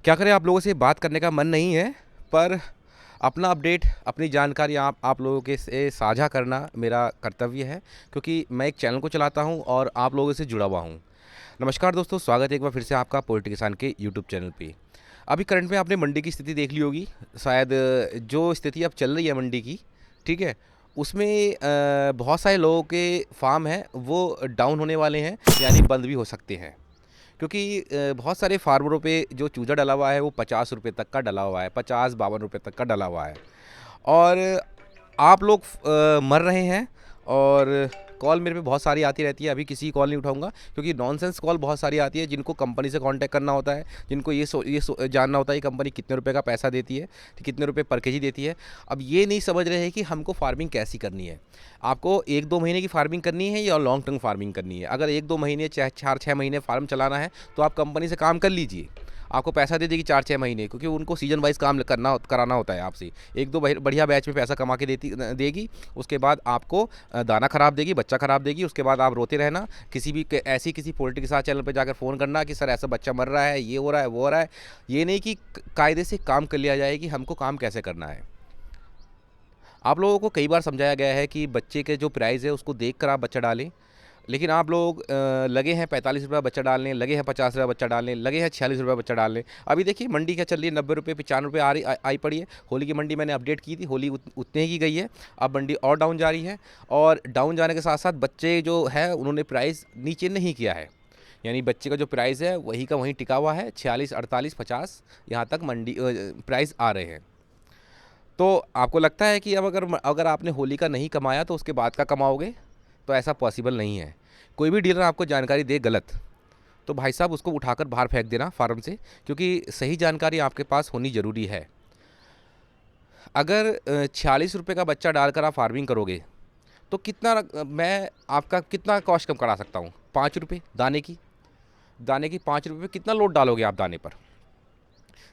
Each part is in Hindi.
क्या करें, आप लोगों से बात करने का मन नहीं है, पर अपना अपडेट, अपनी जानकारी आप लोगों के से साझा करना मेरा कर्तव्य है, क्योंकि मैं एक चैनल को चलाता हूं और आप लोगों से जुड़ा हुआ हूं। नमस्कार दोस्तों, स्वागत है एक बार फिर से आपका पोलिटी किसान के यूट्यूब चैनल पे। अभी करंट में आपने मंडी की स्थिति देख ली होगी शायद। जो स्थिति अब चल रही है मंडी की, ठीक है, उसमें बहुत सारे लोगों के फार्म हैं वो डाउन होने वाले हैं, यानी बंद भी हो सकते हैं। क्योंकि बहुत सारे फार्मरों पे जो चूजा डला हुआ है वो 50 रुपये तक का डला हुआ है, 50-52 रुपये तक का डला हुआ है। और आप लोग मर रहे हैं। और कॉल मेरे पे बहुत सारी आती रहती है, अभी किसी की कॉल नहीं उठाऊंगा, क्योंकि नॉनसेंस कॉल बहुत सारी आती है, जिनको कंपनी से कांटेक्ट करना होता है, जिनको ये जानना होता है कि कंपनी कितने रुपए का पैसा देती है, कितने रुपए पर केजी देती है। अब ये नहीं समझ रहे हैं कि हमको फार्मिंग कैसी करनी है। आपको 1-2 महीने की फार्मिंग करनी है या लॉन्ग टर्म फार्मिंग करनी है। अगर 1-2 महीने, चाहे 4-6 महीने फार्म चलाना है तो आप कंपनी से काम कर लीजिए, आपको पैसा दे देगी 4-6 महीने, क्योंकि उनको सीजन वाइज काम कराना होता है आपसे। एक दो बढ़िया बैच में पैसा कमा के देगी। उसके बाद आपको दाना ख़राब देगी, बच्चा ख़राब देगी। उसके बाद आप रोते रहना, किसी भी ऐसी किसी पोल्ट्री के साथ चैनल पर जाकर फ़ोन करना कि सर ऐसा बच्चा मर रहा है, ये हो रहा है, वो हो रहा है। ये नहीं कि कायदे से काम कर लिया जाए कि हमको काम कैसे करना है। आप लोगों को कई बार समझाया गया है कि बच्चे के जो प्राइस है उसको देख कर आप बच्चा डालें, लेकिन आप लोग लगे हैं 45 रुपये बच्चा डालने, लगे हैं 50 रुपये बच्चा डालने, लगे हैं 46 रुपये बच्चा डालने। अभी देखिए मंडी क्या चल रही है, 90 रुपये 95 रुपये आई पड़ी है। होली की मंडी मैंने अपडेट की थी, होली उतने ही की गई है। अब मंडी और डाउन जा रही है, और डाउन जाने के साथ साथ बच्चे जो है उन्होंने प्राइस नीचे नहीं किया है, यानी बच्चे का जो प्राइस है वही का वहीं टिका हुआ है। 46, 48, 50 यहाँ तक मंडी प्राइस आ रहे हैं। तो आपको लगता है कि अब अगर आपने होली का नहीं कमाया तो उसके बाद का कमाओगे, तो ऐसा पॉसिबल नहीं है। कोई भी डीलर आपको जानकारी दे गलत, तो भाई साहब उसको उठाकर बाहर फेंक देना फार्म से, क्योंकि सही जानकारी आपके पास होनी ज़रूरी है। अगर 46 रुपये का बच्चा डालकर आप फार्मिंग करोगे तो मैं आपका कितना कॉस्ट कम करा सकता हूँ? 5 रुपये दाने की 5 रुपये पे कितना लोड डालोगे आप दाने पर?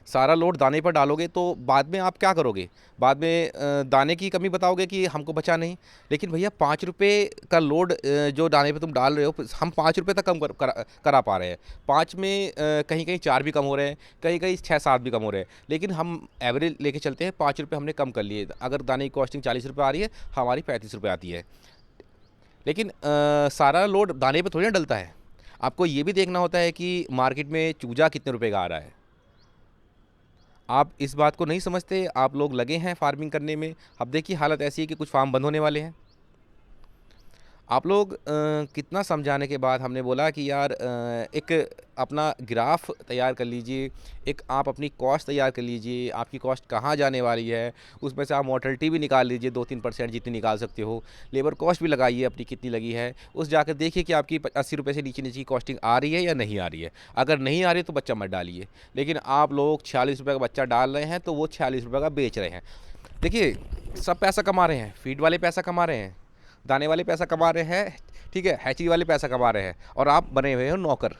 सारा लोड दाने पर डालोगे तो बाद में आप क्या करोगे? बाद में दाने की कमी बताओगे कि हमको बचा नहीं। लेकिन भैया 5 रुपये का लोड जो दाने पे तुम डाल रहे हो, हम 5 रुपये तक कम करा पा रहे हैं। 5 में कहीं कहीं 4 भी कम हो रहे हैं, कहीं कहीं 6-7 भी कम हो रहे हैं, लेकिन हम एवरेज लेके चलते हैं। 5 रुपये हमने कम कर लिए। अगर दाने की कॉस्टिंग 40 रुपये आ रही है, हमारी 35 रुपये आती है। लेकिन सारा लोड दाने पर थोड़ी ना डलता है। आपको ये भी देखना होता है कि मार्केट में चूजा कितने रुपए का आ रहा है। आप इस बात को नहीं समझते, आप लोग लगे हैं फार्मिंग करने में। अब देखिए हालत ऐसी है कि कुछ फार्म बंद होने वाले हैं। आप लोग कितना समझाने के बाद हमने बोला कि यार एक अपना ग्राफ तैयार कर लीजिए, एक आप अपनी कॉस्ट तैयार कर लीजिए, आपकी कॉस्ट कहाँ जाने वाली है, उसमें से आप मोर्टलिटी भी निकाल लीजिए 2-3% जितनी निकाल सकते हो। लेबर कॉस्ट भी लगाइए अपनी कितनी लगी है, उस जाकर देखिए कि आपकी 80 रुपये से नीचे नीचे की कॉस्टिंग आ रही है या नहीं आ रही है। अगर नहीं आ रही है तो बच्चा मत डालिए। लेकिन आप लोग 46 रुपये का बच्चा डाल रहे हैं तो वो 46 रुपये का बेच रहे हैं। देखिए सब पैसा कमा रहे हैं, फीड वाले पैसा कमा रहे हैं, दाने वाले पैसा कमा रहे हैं, ठीक है, हैचरी वाले पैसा कमा रहे हैं, और आप बने हुए हो नौकर।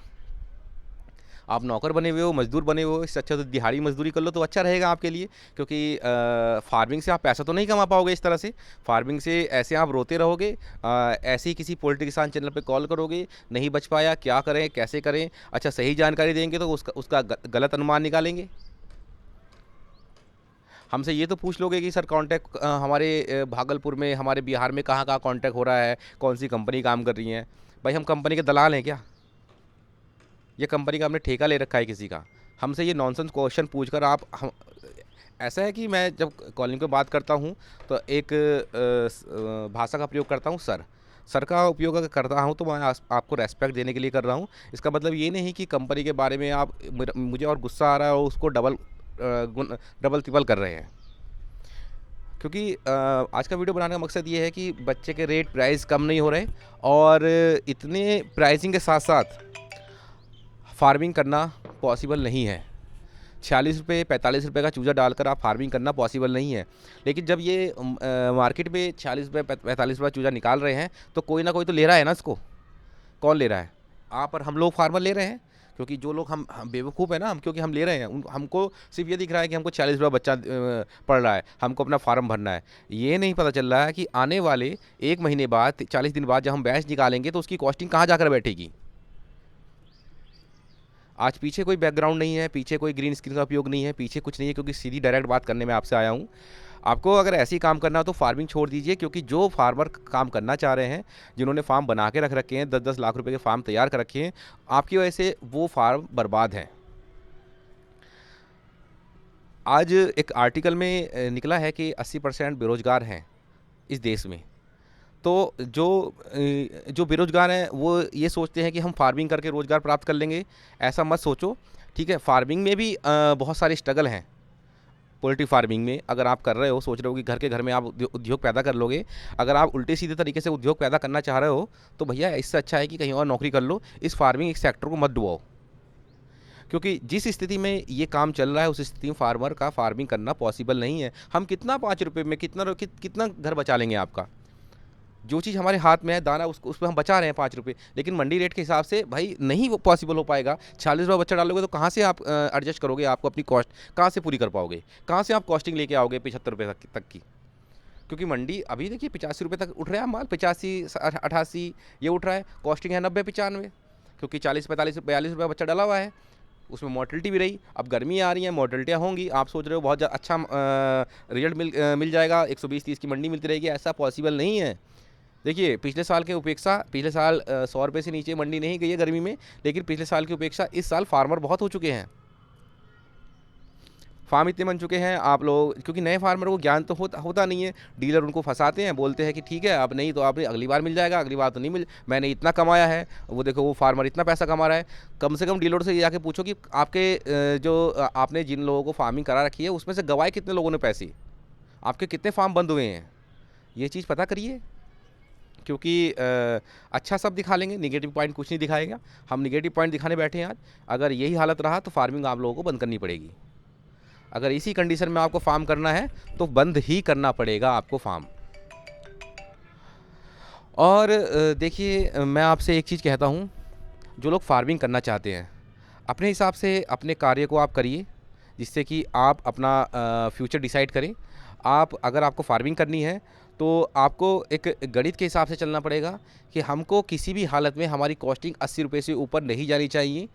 आप नौकर बने हुए हो, मजदूर बने हुए हो। इससे अच्छा तो दिहाड़ी मजदूरी कर लो तो अच्छा रहेगा आपके लिए, क्योंकि फार्मिंग से आप पैसा तो नहीं कमा पाओगे इस तरह से। फार्मिंग से ऐसे आप रोते रहोगे, ऐसे ही किसी पोल्ट्री किसान चैनल पे कॉल करोगे, नहीं बच पाया, क्या करें, कैसे करें। अच्छा सही जानकारी देंगे तो उसका गलत अनुमान निकालेंगे। हमसे ये तो पूछ लोगे कि सर कांटेक्ट हमारे भागलपुर में, हमारे बिहार में कहाँ कहाँ कांटेक्ट हो रहा है, कौन सी कंपनी काम कर रही है। भाई हम कंपनी के दलाल हैं क्या? ये कंपनी का हमने ठेका ले रखा है किसी का? हमसे ये नॉनसेंस क्वेश्चन पूछकर ऐसा है कि मैं जब कॉलिंग पे बात करता हूँ तो एक भाषा का प्रयोग करता हूँ, सर का उपयोग अगर करता हूँ तो मैं आपको रेस्पेक्ट देने के लिए कर रहा हूँ। इसका मतलब ये नहीं कि कंपनी के बारे में आप मुझे और गुस्सा आ रहा है और उसको डबल ट्रिपल कर रहे हैं। क्योंकि आज का वीडियो बनाने का मकसद ये है कि बच्चे के रेट प्राइस कम नहीं हो रहे, और इतने प्राइसिंग के साथ साथ फार्मिंग करना पॉसिबल नहीं है। 46 रुपये 45 रुपये का चूजा डालकर आप फार्मिंग करना पॉसिबल नहीं है। लेकिन जब ये मार्केट में 40 रुपये 45 रुपये चूजा निकाल रहे हैं तो कोई ना कोई तो ले रहा है ना इसको। कौन ले रहा है? आप और हम लोग फार्मर ले रहे हैं, क्योंकि जो लोग हम बेवकूफ़ है ना हम, क्योंकि हम ले रहे हैं। हमको सिर्फ ये दिख रहा है कि हमको 40 रुपये बच्चा पड़ रहा है, हमको अपना फार्म भरना है। ये नहीं पता चल रहा है कि आने वाले 1 महीने बाद, 40 दिन बाद जब हम बैच निकालेंगे तो उसकी कॉस्टिंग कहाँ जाकर बैठेगी। आज पीछे कोई बैकग्राउंड नहीं है, पीछे कोई ग्रीन स्क्रीन का उपयोग नहीं है, पीछे कुछ नहीं है, क्योंकि सीधी डायरेक्ट बात करने में आपसे आया हूँ। आपको अगर ऐसे ही काम करना हो तो फार्मिंग छोड़ दीजिए, क्योंकि जो फार्मर काम करना चाह रहे हैं, जिन्होंने फार्म बना के रख रखे हैं, 10-10 लाख रुपए के फार्म तैयार कर रखे हैं, आपकी वजह से वो फार्म बर्बाद हैं। आज एक आर्टिकल में निकला है कि 80% बेरोजगार हैं इस देश में। तो जो बेरोजगार हैं वो ये सोचते हैं कि हम फार्मिंग करके रोज़गार प्राप्त कर लेंगे। ऐसा मत सोचो, ठीक है। फार्मिंग में भी बहुत सारे स्ट्रगल हैं। पोल्ट्री फार्मिंग में अगर आप कर रहे हो, सोच रहे हो कि घर के घर में आप उद्योग पैदा कर लोगे, अगर आप उल्टे सीधे तरीके से उद्योग पैदा करना चाह रहे हो, तो भैया इससे अच्छा है कि कहीं और नौकरी कर लो। इस फार्मिंग सेक्टर को मत डुबाओ, क्योंकि जिस स्थिति में ये काम चल रहा है उस स्थिति में फार्मर का फार्मिंग करना पॉसिबल नहीं है। हम कितना 5 रुपये में कितना घर बचा लेंगे आपका? जो चीज़ हमारे हाथ में है दाना, उसको उस पे हम बचा रहे हैं 5 रुपये, लेकिन मंडी रेट के हिसाब से भाई नहीं वो पॉसिबल हो पाएगा। 40 रुपये बच्चा डालोगे तो कहाँ से आप एडजस्ट करोगे? आपको अपनी कॉस्ट कहाँ से पूरी कर पाओगे? कहाँ से आप कॉस्टिंग लेके आओगे 75 रुपये तक की? क्योंकि मंडी अभी देखिए 85 रुपये तक उठ रहा है माल, 85-88 ये उठ रहा है। कॉस्टिंग है 90-95, क्योंकि 40-45-42 रुपये बच्चा डाला हुआ है। उसमें मोर्टलिटी भी रही। अब गर्मी आ रही है, मोर्टलिटियाँ होंगी। आप सोच रहे हो बहुत अच्छा रिजल्ट मिल जाएगा, 120-130 की मंडी मिलती रहेगी। ऐसा पॉसिबल नहीं है। देखिए पिछले साल के उपेक्षा, पिछले साल 100 रुपये से नीचे मंडी नहीं गई है गर्मी में, लेकिन पिछले साल की उपेक्षा इस साल फार्मर बहुत हो चुके हैं। फार्म इतने बन चुके हैं आप लोग, क्योंकि नए फार्मर को ज्ञान तो होता नहीं है। डीलर उनको फंसाते हैं, बोलते हैं कि ठीक है अब नहीं तो आप अगली बार मिल जाएगा, अगली बार तो नहीं मैंने इतना कमाया है, वो देखो वो फार्मर इतना पैसा कमा रहा है। कम से कम डीलर से ये जाके पूछो कि आपके आपने जिन लोगों को फार्मिंग करा रखी है उसमें से गवाए कितने लोगों ने पैसे, आपके कितने फार्म बंद हुए हैं, ये चीज़ पता करिए। क्योंकि अच्छा सब दिखा लेंगे, निगेटिव पॉइंट कुछ नहीं दिखाएगा। हम निगेटिव पॉइंट दिखाने बैठे हैं आज। अगर यही हालत रहा तो फार्मिंग आप लोगों को बंद करनी पड़ेगी। अगर इसी कंडीशन में आपको फार्म करना है तो बंद ही करना पड़ेगा आपको फार्म। और देखिए मैं आपसे एक चीज़ कहता हूँ, जो लोग फार्मिंग करना चाहते हैं अपने हिसाब से अपने कार्य को आप करिए, जिससे कि आप अपना फ्यूचर डिसाइड करें। आप अगर आपको फार्मिंग करनी है तो आपको एक गणित के हिसाब से चलना पड़ेगा कि हमको किसी भी हालत में हमारी कॉस्टिंग 80 रुपये से ऊपर नहीं जानी चाहिए।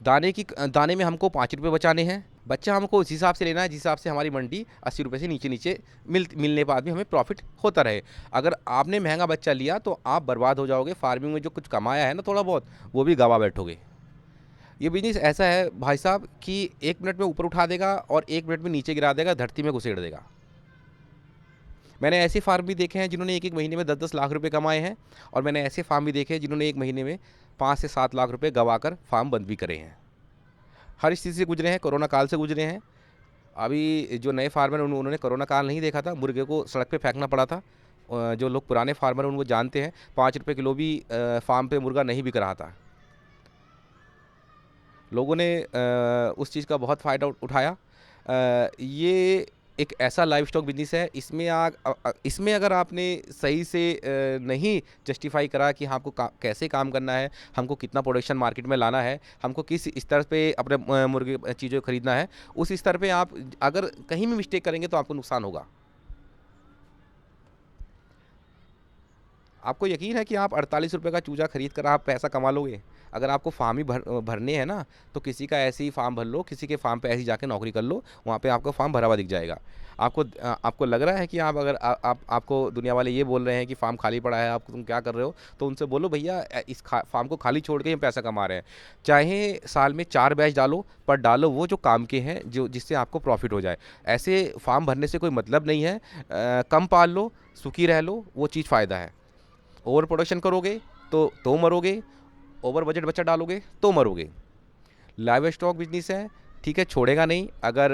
दाने में हमको 5 रुपये बचाने हैं। बच्चा हमको उस हिसाब से लेना है जिस हिसाब से हमारी मंडी 80 रुपये से नीचे मिलने बाद भी हमें प्रॉफिट होता रहे। अगर आपने महंगा बच्चा लिया तो आप बर्बाद हो जाओगे। फार्मिंग में जो कुछ कमाया है ना थोड़ा बहुत, वो भी गवा बैठोगे। ये बिजनेस ऐसा है भाई साहब कि 1 मिनट में ऊपर उठा देगा और 1 मिनट में नीचे गिरा देगा, धरती में घुसेड़ देगा। मैंने ऐसे फार्म भी देखे हैं जिन्होंने एक महीने में 10-10 लाख रुपए कमाए हैं, और मैंने ऐसे फार्म भी देखे हैं जिन्होंने एक महीने में 5 से 7 लाख रुपए गवा कर फार्म बंद भी करे हैं। हर स्थिति से गुजरे हैं, कोरोना काल से गुजरे हैं। अभी जो नए फार्मर हैं उन्होंने कोरोना काल नहीं देखा था, मुर्गे को सड़क पे फेंकना पड़ा था। जो लोग पुराने फार्मर हैं उनको जानते हैं, 5 रुपये किलो भी फार्म पे मुर्गा नहीं बिक रहा था। लोगों ने उस चीज़ का बहुत फ़ायदा उठाया। ये एक ऐसा लाइव स्टॉक बिजनेस है, इसमें अगर आपने सही से नहीं जस्टिफाई करा कि हमको कैसे काम करना है, हमको कितना प्रोडक्शन मार्केट में लाना है, हमको किस स्तर पे अपने मुर्गे चीज़ों को खरीदना है, उस स्तर पे आप अगर कहीं भी मिस्टेक करेंगे तो आपको नुकसान होगा। आपको यकीन है कि आप 48 रुपये का चूजा खरीद कर आप पैसा कमा लोगे? अगर आपको फार्म ही भरने हैं ना, तो किसी का ऐसे ही फार्म भर लो, किसी के फार्म पे ऐसे ही जाके नौकरी कर लो, वहाँ पे आपका फार्म भरा हुआ दिख जाएगा। आपको लग रहा है कि आप अगर आपको दुनिया वाले ये बोल रहे हैं कि फार्म खाली पड़ा है, आप तुम क्या कर रहे हो, तो उनसे बोलो भैया इस फार्म को खाली छोड़ के हम पैसा कमा रहे हैं। चाहे साल में 4 बैच डालो, पर डालो वो जो काम के हैं, जो जिससे आपको प्रॉफिट हो जाए। ऐसे फार्म भरने से कोई मतलब नहीं है। कम पाल लो, सुखी रह लो, वो चीज़ फ़ायदा है। ओवर प्रोडक्शन करोगे तो मरोगे, ओवर बजट बच्चा डालोगे तो मरोगे। लाइव स्टॉक बिजनेस है, ठीक है, छोड़ेगा नहीं। अगर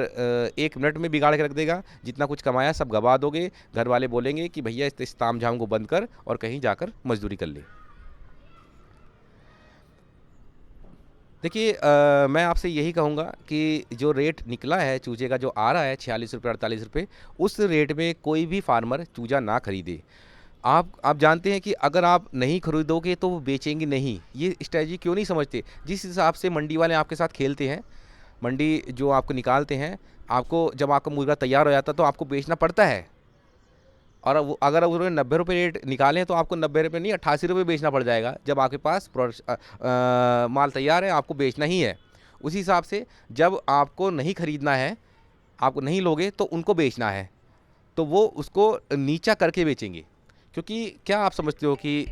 1 मिनट में बिगाड़ के रख देगा, जितना कुछ कमाया सब गवा दोगे। घर वाले बोलेंगे कि भैया इस ताम झाम को बंद कर और कहीं जाकर मजदूरी कर ले। देखिए मैं आपसे यही कहूँगा कि जो रेट निकला है चूजे का, जो आ रहा है 46 रुपये 48 रुपये, उस रेट में कोई भी फार्मर चूजा ना खरीदे। आप जानते हैं कि अगर आप नहीं खरीदोगे तो वो बेचेंगे नहीं। ये स्ट्रेटजी क्यों नहीं समझते? जिस हिसाब से मंडी वाले आपके साथ खेलते हैं, मंडी जो आपको निकालते हैं, आपको जब आपका मुर्गा तैयार हो जाता है तो आपको बेचना पड़ता है। और अगर उन्होंने 90 रुपये रेट निकाले तो आपको 90 रुपये नहीं 88 रुपये बेचना पड़ जाएगा। जब आपके पास माल तैयार है, आपको बेचना ही है। उसी हिसाब से जब आपको नहीं खरीदना है, आपको नहीं लोगे तो उनको बेचना है, तो वो उसको नीचा करके बेचेंगे। क्योंकि क्या आप समझते हो कि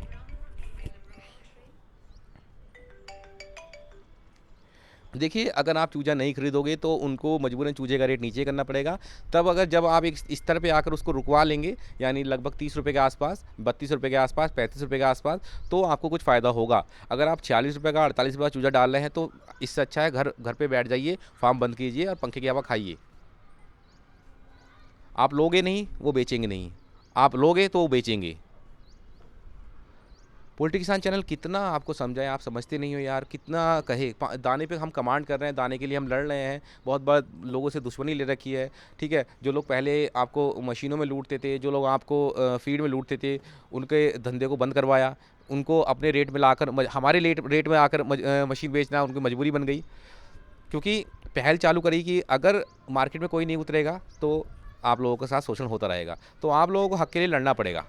देखिए, अगर आप चूजा नहीं खरीदोगे तो उनको मजबूरन चूजे का रेट नीचे करना पड़ेगा। तब अगर जब आप एक स्तर पे आकर उसको रुकवा लेंगे, यानी लगभग 30 रुपये के आसपास, 32 रुपये के आसपास, 35 रुपये के आसपास, तो आपको कुछ फ़ायदा होगा। अगर आप 46 रुपये का, 48 रुपये का चूजा डाल रहे हैं तो इससे अच्छा है घर घर पे बैठ जाइए, फार्म बंद कीजिए और पंखे की हवा खाइए। आप लोगे नहीं, वो बेचेंगे नहीं। आप लोगे तो वो बेचेंगे। पोल्ट्री किसान चैनल कितना आपको समझाएं, आप समझते नहीं हो यार, कितना कहे। दाने पे हम कमांड कर रहे हैं, दाने के लिए हम लड़ रहे हैं, बहुत बार लोगों से दुश्मनी ले रखी है। ठीक है, जो लोग पहले आपको मशीनों में लूटते थे, जो लोग आपको फीड में लूटते थे, उनके धंधे को बंद करवाया, उनको अपने रेट में लाकर हमारे रेट में आकर मशीन बेचना उनकी मजबूरी बन गई। क्योंकि पहल चालू करी कि अगर मार्केट में कोई नहीं उतरेगा तो आप लोगों के साथ शोषण होता रहेगा, तो आप लोगों को हक के लिए लड़ना पड़ेगा।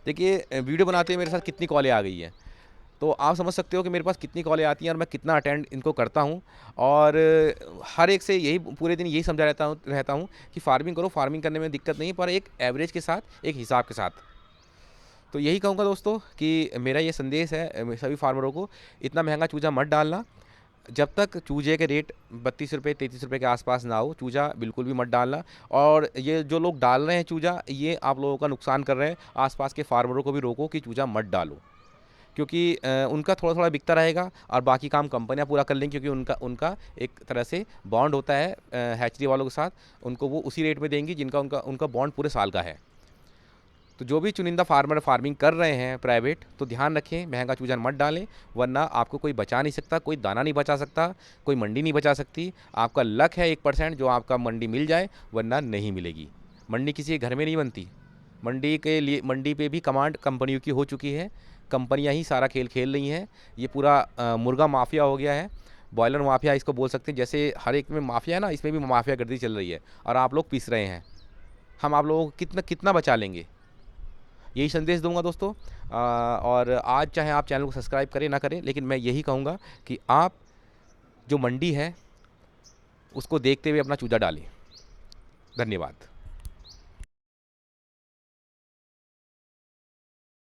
देखिए, वीडियो बनाते हुए मेरे साथ कितनी कॉलें आ गई हैं, तो आप समझ सकते हो कि मेरे पास कितनी कॉलें आती हैं और मैं कितना अटेंड इनको करता हूँ। और हर एक से यही पूरे दिन यही समझा रहता हूँ कि फार्मिंग करो, फार्मिंग करने में दिक्कत नहीं, पर एक एवरेज के साथ, एक हिसाब के साथ। तो यही कहूँगा दोस्तों कि मेरा ये संदेश है सभी फार्मरों को, इतना महंगा चूजा मत डालना। जब तक चूजे के रेट 32 रुपये 33 रुपये के आसपास ना हो, चूजा बिल्कुल भी मत डालना। और ये जो लोग डाल रहे हैं चूजा, ये आप लोगों का नुकसान कर रहे हैं। आसपास के फार्मरों को भी रोको कि चूजा मत डालो, क्योंकि उनका थोड़ा थोड़ा बिकता रहेगा और बाकी काम कंपनियां पूरा कर लेंगी, क्योंकि उनका उनका एक तरह से बॉन्ड होता है हैचरी वालों के साथ। उनको वो उसी रेट में देंगी जिनका उनका उनका बॉन्ड पूरे साल का है। तो जो भी चुनिंदा फार्मर फार्मिंग कर रहे हैं प्राइवेट, तो ध्यान रखें, महंगा चूजा मत डालें, वरना आपको कोई बचा नहीं सकता, कोई दाना नहीं बचा सकता, कोई मंडी नहीं बचा सकती। आपका लक है 1% जो आपका मंडी मिल जाए, वरना नहीं मिलेगी। मंडी किसी के घर में नहीं बनती। मंडी के लिए, मंडी पे भी कमांड कंपनियों की हो चुकी है, कंपनियां ही सारा खेल खेल रही हैं। ये पूरा मुर्गा माफिया हो गया है, बॉयलर माफिया इसको बोल सकते हैं। जैसे हर एक में माफिया है ना, इसमें भी माफिया गर्दी चल रही है और आप लोग पीस रहे हैं। हम आप लोगों को कितना कितना बचा लेंगे, यही संदेश दूंगा दोस्तों। और आज चाहे आप चैनल को सब्सक्राइब करें ना करें, लेकिन मैं यही कहूँगा कि आप जो मंडी है उसको देखते हुए अपना चूजा डालें। धन्यवाद।